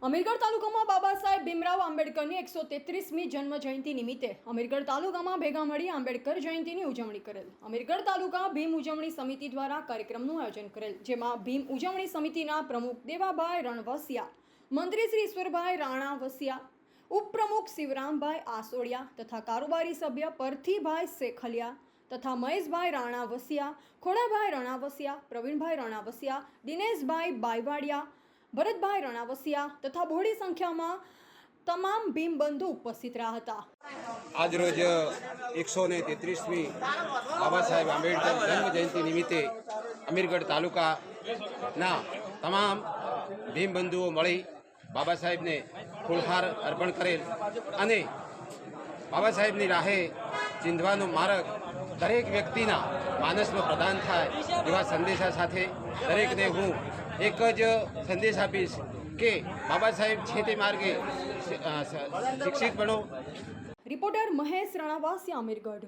અમીરગઢ તાલુકામાં બાબા સાહેબ ભીમરાવ આંબેડકરની 133મી જન્મ જયંતિ નિમિત્તે અમીરગઢ તાલુકામાં ભેગા મળી આંબેડકર જયંતિની ઉજવણી કરેલ। અમીરગઢ તાલુકા ભીમ ઉજવણી સમિતિ દ્વારા કાર્યક્રમનું આયોજન કરેલ, જેમાં ભીમ ઉજવણી સમિતિના પ્રમુખ દેવાભાઈ રણવસિયા, મંત્રી શ્રી ઈશ્વરભાઈ રાણાવસિયા, ઉપપ્રમુખ શિવરામભાઈ આસોડિયા તથા કારોબારી સભ્ય પરથીભાઈ શેખલિયા તથા મહેશભાઈ રાણાવસિયા, ખોડાભાઈ રાણાવસિયા, પ્રવીણભાઈ રાણાવસિયા, દિનેશભાઈ બાયવાડિયા, ભરતભાઈ રણાવસિયા તથા બહોળી સંખ્યામાં તમામ ભીમ બંધુ ઉપસ્થિત રહ્યા હતા। આજરોજ 133મી બાબા સાહેબ આંબેડકર જન્મ જયંતિ નિમિત્તે અમીરગઢ તાલુકાના તમામ ભીમ બંધુઓ મળી બાબા સાહેબને ફૂલહાર અર્પણ કરેલ અને બાબા સાહેબની રાહે ચીંધવાનો માર્ગ દરેક વ્યક્તિના માનસમાં પ્રદાન થાય એવા સંદેશા સાથે દરેકને હું એક જ સંદેશ આપીશ કે બાબા સાહેબ છે તે માર્ગે શિક્ષિત બનો। રિપોર્ટર મહેશ રાણાવાસિયા, અમીરગઢ।